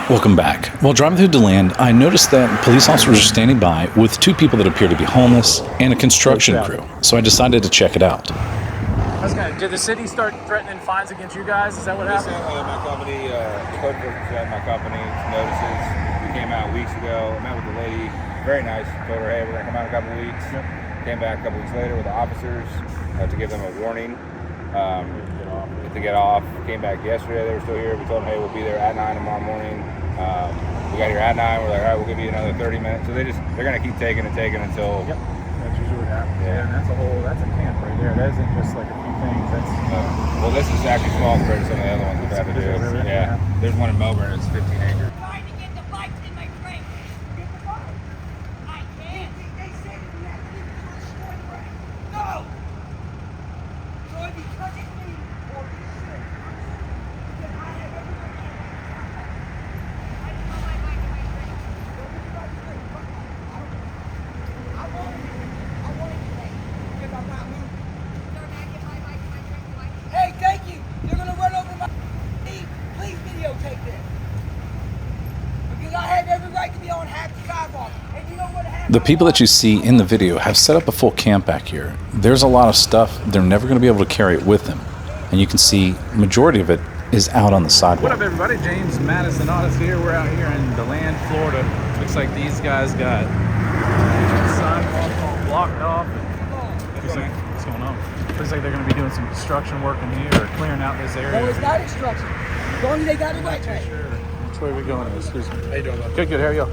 Welcome back. While driving through Deland, I noticed that police officers are standing by with two people that appear to be homeless and a construction crew, so I decided to check it out. Did the city start threatening fines against you guys? Is that what happened? My company, code enforcement my company, notices. We came out weeks ago. I met with the lady, very nice. Told her, hey, we're going to come out in a couple weeks. Yep. Came back a couple weeks later with the officers to give them a warning to get off. Came back yesterday. They were still here. We told them, hey, we'll be there at 9 tomorrow morning. We got here at 9. We're like, all right, we'll give you another 30 minutes. So they're going to keep taking until. Yep. That's usually what happens. Yeah, and that's a camp right there. That isn't just like a few things. That's well, this is actually small compared to some of the other ones we've had to do. Really? Yeah. There's one in Melbourne. It's 15 acres. Trying to get the bikes in my frame. Get the bike. I can't. They said we have to get the destroy brake. No. So if you touch it, me or you should. Because I have everything. I just want my bike in my frame. Don't get the bike straight. I want it. I want it today. Because I'm not moving. Sir, may I get my bike in my frame? Hey, thank you. You're gonna run over my. Please videotape this. Because I have every right to be on half the sidewalk. And you know what happened? The people that you see in the video have set up a full camp back here. There's a lot of stuff. They're never going to be able to carry it with them. And you can see majority of it is out on the sidewalk. What up, everybody? James, Madison, Audits here. We're out here in Deland, Florida. Looks like these guys got the sidewalk all blocked off. What's going on? Looks like they're going to be doing some construction work in here or clearing out this area. No, it's not construction. As long as they got it right way. Sure. Which way are we going? Excuse me. How you doing, Good, how are you?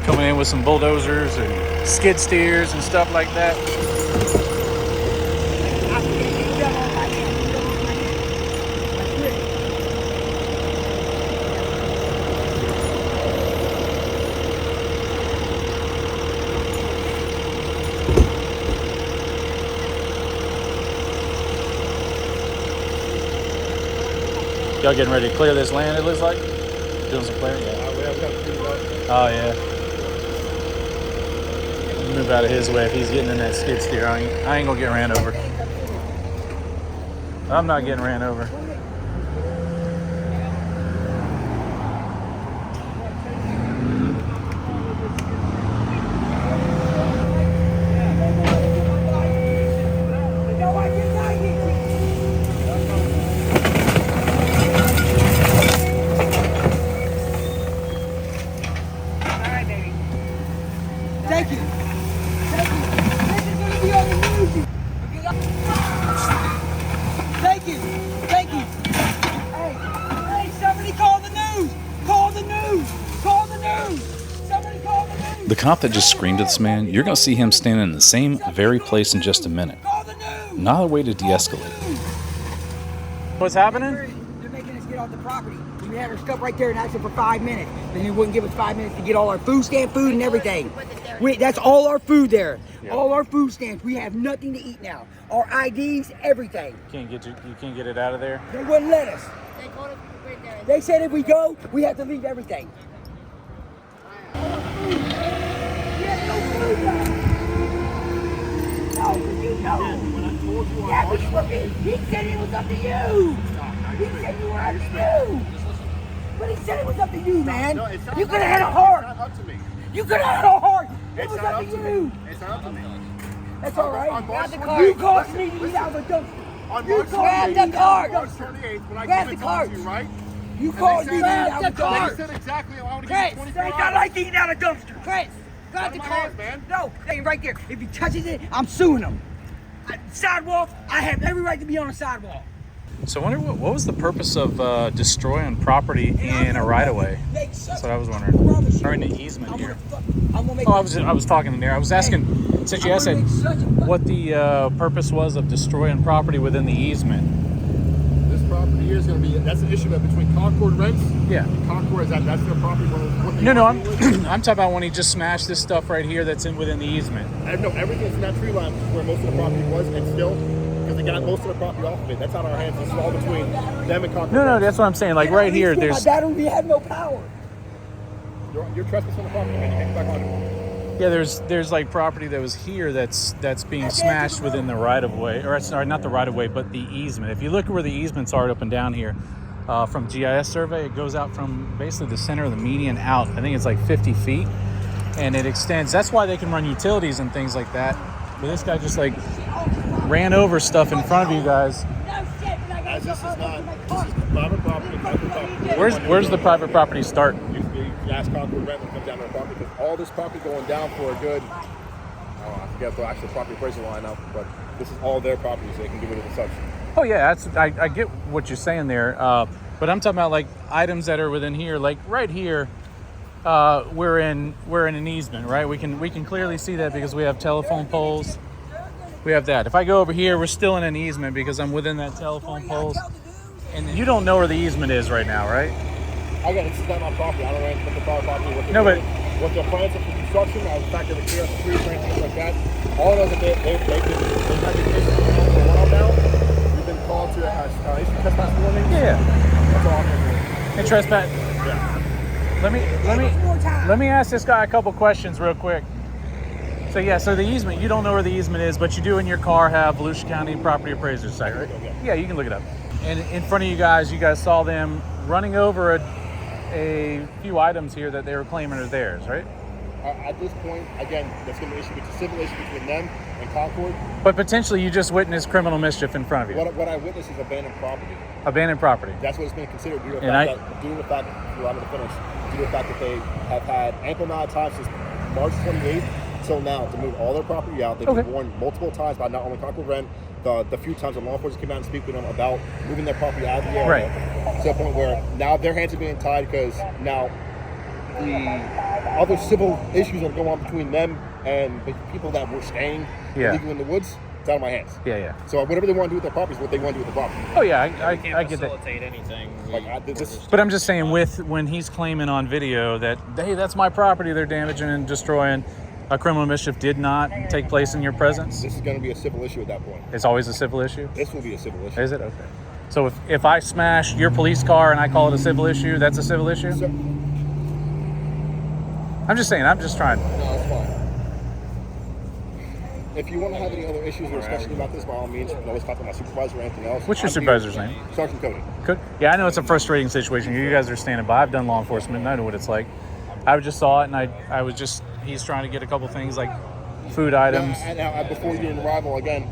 Coming in with some bulldozers and skid steers and stuff like that. Y'all getting ready to clear this land, it looks like? Doing some clearing? Yeah. Oh, yeah. Move out of his way if he's getting in that skid steer. I ain't gonna get ran over. I'm not getting ran over. Thank you. Thank you. This is going to be on the news. Thank you. Thank you. Hey, somebody call the news. Call the news. Call the news. Somebody call the news. The cop that just screamed at this man, you're going to see him standing in the same very place in just a minute. Call the news. Not a way to de-escalate. What's happening? They're making us get off the property. We had our stuff right there and asked them for 5 minutes. Then they wouldn't give us 5 minutes to get all our food stamp food and everything. That's all our food there. Yeah. All our food stamps. We have nothing to eat now. Our IDs, everything. You can't get it out of there? They wouldn't let us. They said if we go, we have to leave everything. No, you know. Yeah, but he said it was up to you. He said you were out of you. But he said it was up to you, man. No, you could have had a heart. It's not up to me. You could have had a heart. It was It's up not to up to you. me. It's not up to me. That's all right. On March You caused me to eat out of a dumpster. On You March caused 28th, me to eat out of a March dumpster. 28th, when I Grab came and the talked to cart. you, right? You caused me to eat out of a They dumpster. said exactly I want to Chris, give you 24 I hours. like to eat out of dumpster. Chris, grab Out the of my cart. hands, man. No, they right there. If he touches it, I'm suing him. Sidewalk, I have every right to be on a sidewalk. So I wonder what was the purpose of destroying property in a right-of-way? That's what I was wondering. Or in an easement here. Oh, I was talking in there. I was asking, since you asked that, what the purpose was of destroying property within the easement. This property here is going to be, that's an issue between Concord Rents. Yeah. Concord, that's their property. No, I'm talking about when he just smashed this stuff right here that's within the easement. No, everything's in that tree line where most of the property was, and still, because they got most of the property off of it. That's out of our hands. This is all between them and Concord. No, that's what I'm saying. Like right here, there's. My dad we have no power. You're trespassing on the property, man. You can't get back on it. Yeah, there's like property that was here that's being smashed within the right of way, or sorry, not the right of way, but the easement. If you look at where the easements are up and down here, from GIS survey. It goes out from basically the center of the median out. I think it's like 50 feet, and it extends. That's why they can run utilities and things like that. But this guy just like ran over stuff in front of you guys. As this is private property. Where's the private property start? You ask Concord rent when it comes down to our property, because all this property going down for a good, I forget the actual property appraisal line up, but this is all their property, so they can give it a subsidy. Oh yeah, I get what you're saying there, but I'm talking about like items that are within here, like right here. We're in an easement, right? We can clearly see that because we have telephone poles. We have that. If I go over here, we're still in an easement because I'm within that telephone poles. And you don't know where the easement is right now, right? Again, this is not my property. I don't know anything about the property. What the plans of the construction, the fact that the clear up the trees and things like that. All of those that they've had the case for a while now. We've been called to issue trespass warnings. Yeah. That's all I'm doing. And trespass. Yeah. Let me ask this guy a couple questions real quick. So yeah, so the easement, you don't know where the easement is, but you do in your car have Volusia County Property Appraiser's site, right? Yeah, you can look it up. And in front of you guys saw them running over a few items here that they were claiming are theirs, right? At this point, again, that's going to be an issue. It's a civil issue between them and Concord. But potentially you just witnessed criminal mischief in front of you. What I witnessed is abandoned property. Abandoned property. That's what it's being considered due to the fact that they have had ample amount of time since March 28th till now to move all their property out. They've been warned multiple times by not only Concord Rent, the few times that law enforcement came out and speak with them about moving their property out of the area. Right. To the point where now their hands are being tied because now the other civil issues that go on between them and the people that were staying illegal in the woods, it's out of my hands. Yeah. So whatever they want to do with their property is what they want to do with the property. Oh yeah, I get that. Facilitate anything. But I'm just saying, when he's claiming on video that, hey, that's my property, they're damaging and destroying, a criminal mischief did not take place in your presence? This is going to be a civil issue at that point. It's always a civil issue? This will be a civil issue. Is it? Okay. So if I smash your police car and I call it a civil issue, that's a civil issue? So, I'm just saying, I'm just trying. no, it's fine. If you want to have any other issues or discussion about this, by all means, you can always talk to my supervisor or anything else. What's your supervisor's name? Sergeant Cody. Good. Yeah, I know it's a frustrating situation. You guys are standing by. I've done law enforcement and I know what it's like. I just saw it and I was just, he's trying to get a couple things like food items. Now, before you did an arrival, again,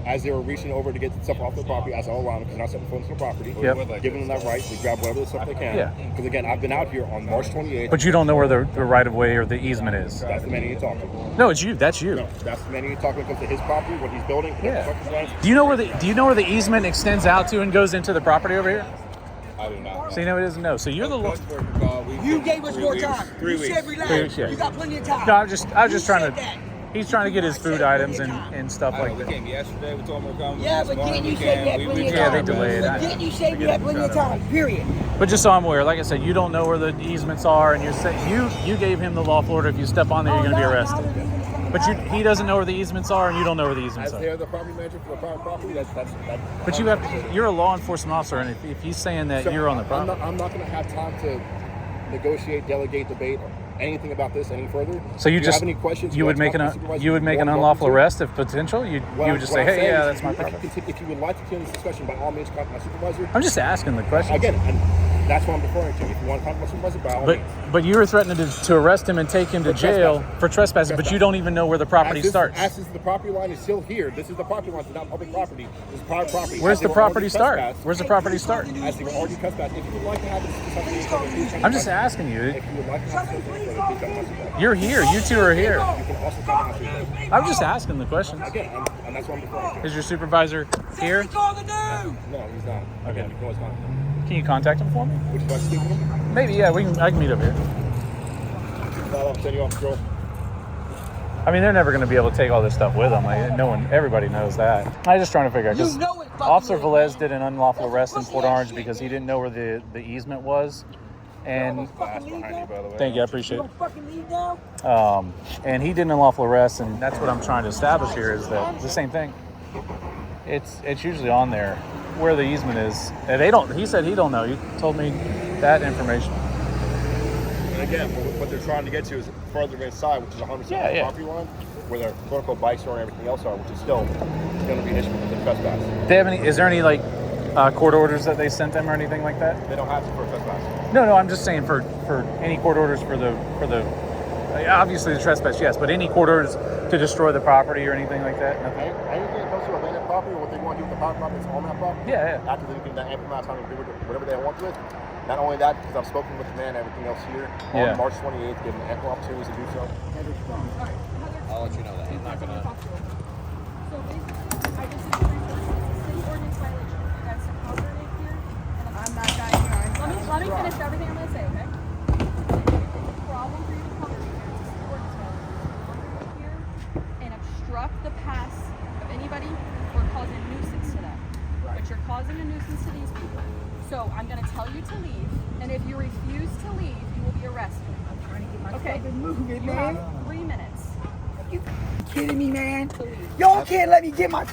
as they were reaching over to get stuff off the property, as all around, because they're not setting foot on the property, giving them that right to grab whatever stuff they can. Yeah. Because again, I've been out here on March 28th. But you don't know where the right of way or the easement is. That's the man you're talking to. No, it's you. That's you. No, that's the man you're talking to. His property, what he's building. Yeah. Do you know where the easement extends out to and goes into the property over here? I do not. So you know it isn't. No. So you're the law. You gave us more time. 3 You weeks. said relax. 3 weeks, yeah. You got plenty of time. No, I was just You trying said to. that. He's trying to get his food items and stuff like We that. came yesterday. We told them we're coming. Yeah, this but morning didn't you we say came. we had plenty of Yeah, time? they delayed. But didn't you say we had plenty of time? Period. But just so I'm aware, like I said, you don't know where the easements are, and you gave him the lawful order. If you step on there, you're going to be arrested. But he doesn't know where the easements are, and you don't know where the easements As are. they're the property manager for the private property, that's But you're a law enforcement officer, and if he's saying that you're on the property. I'm not going to have time to negotiate, delegate, debate anything about this any further. So you If just have any questions, you would make an unlawful arrest if potential. You would just say, hey, yeah, that's my property. If you would like to continue this discussion, by all means, contact my supervisor. I'm just asking the question. Again, and that's what I'm referring to. If you want to contact my supervisor, by all means. But you were threatening to arrest him and take him to jail for trespassing, but you don't even know where the property starts. As the property line is still here, this is the property line. It's not public property. This is private property. Where's the property start? Where's the property start? As they were already trespassed. If you would like to have this discussion, I'm just asking you. If you would like to have this discussion, please contact my supervisor. You're here. You two are here. You can also contact my supervisor. I'm just asking the questions. Again, and that's what I'm referring to. Is your supervisor here? Call the news. No, he's not. Again, you can always contact him. Can you contact him for me? Would you like to speak with him? Maybe, yeah. I can meet up here. I'll send you off patrol. I mean, they're never going to be able to take all this stuff with them. Like, everybody knows that. I'm just trying to figure out. You Because know it. fucking Officer is, Velez man. did an unlawful arrest in Pussy Port ass Orange shit, because he man. didn't know where the easement was. And Glass behind you, by the way. thank you, I appreciate You it. gonna fucking leave now? And he did an unlawful arrest, and that's what I'm trying to establish here is that the same thing. It's usually on there where the easement is. And they don't. He said he don't know. He told me that information. And again, what they're trying to get to is further inside, which is 100% of the property line, where their quote-unquote bike store and everything else are, which is still going to be an issue with the trespass. They have any? Is there any like court orders that they sent them or anything like that? They don't have to for a trespass. No, I'm just saying for any court orders for the obviously the trespass, yes, but any court orders to destroy the property or anything like that? Nothing? Anything that comes to a abandoned property or what they want to do with the property that's on that property. Yeah. After they give that ample amount of time to do whatever they want to it. Not only that, because I've spoken with the man and everything else here on March 28th, given ample opportunities to do so. I'll let you know that. I'm not gonna. So basically, I just city ordinance violation. You guys some cover right here, and I'm that guy here. Let me finish everything I'm gonna say, okay? Problem for you to cover right here is a city ordinance violation. Come here and obstruct the pass of anybody or cause a nuisance to them. But you're causing a nuisance to these people. So I'm gonna tell you to leave, and if you refuse to leave, you will be arrested. I'm trying to get my fucking movement, man. You have 3 minutes. You kidding me, man? Y'all can't let me get my...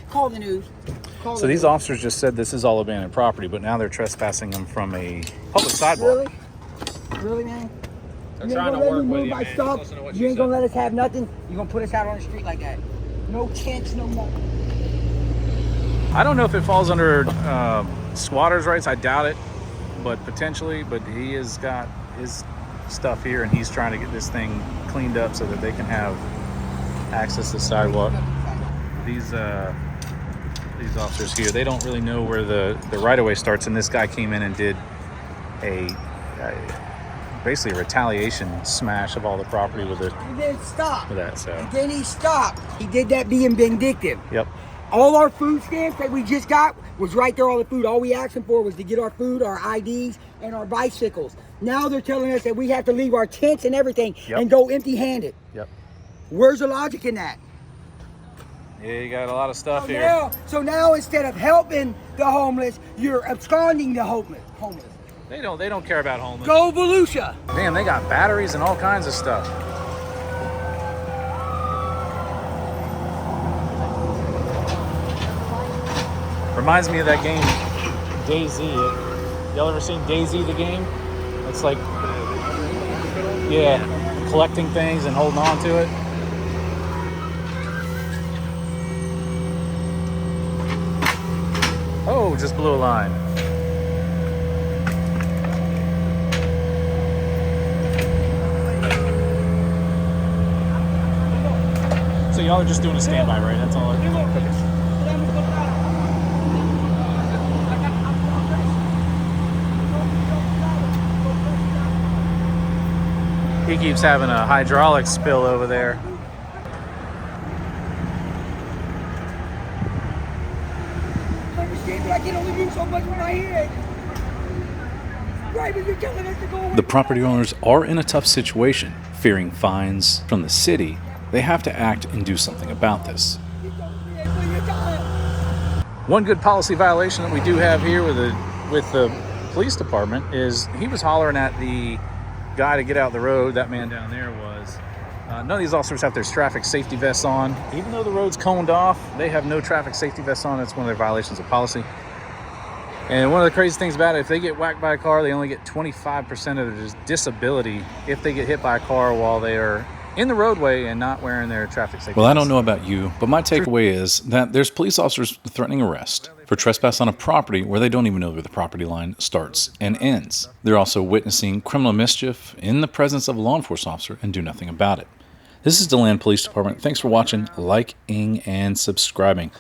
Call the news. So these officers just said this is all abandoned property, but now they're trespassing them from a public sidewalk. Really, man? They're You ain't trying gonna to let work me with move you, my man. stuff? Listen to what You you ain't gonna said. let us have nothing? You gonna put us out on the street like that? No chance, no more. I don't know if it falls under squatters' rights. I doubt it, but potentially. But he has got his stuff here, and he's trying to get this thing cleaned up so that they can have access to the sidewalk. These officers here, they don't really know where the right-of-way starts, and this guy came in and did basically a retaliation smash of all the property with it. He didn't stop. With that, so. And then he stopped. He did that being vindictive. Yep. All our food stamps that we just got was right there, all the food. All we asked him for was to get our food, our IDs, and our bicycles. Now they're telling us that we have to leave our tents and everything and go empty-handed. Yep. Where's the logic in that? Yeah, you got a lot of stuff here. So now instead of helping the homeless, you're absconding the homeless. They don't care about homeless. Go Volusia. Man, they got batteries and all kinds of stuff. Reminds me of that game, DayZ. Y'all ever seen DayZ, the game? It's like, yeah, collecting things and holding on to it. Oh, just blew a line. So y'all are just doing a standby, right? That's all. He keeps having a hydraulic spill over there. I can only do so much with my head. Right, but you're telling us to go away. The property owners are in a tough situation. Fearing fines from the city, they have to act and do something about this. One good policy violation that we do have here with the police department is he was hollering at the guy to get out the road. That man down there was. None of these officers have their traffic safety vests on. Even though the road's coned off, they have no traffic safety vests on. That's one of their violations of policy. And one of the crazy things about it, if they get whacked by a car, they only get 25% of their disability if they get hit by a car while they are in the roadway and not wearing their traffic safety Well, I vests. don't know about you, but my takeaway is that there's police officers threatening arrest for trespass on a property where they don't even know where the property line starts and ends. They're also witnessing criminal mischief in the presence of a law enforcement officer and do nothing about it. This is Deland Police Department. Thanks for watching, liking, and subscribing.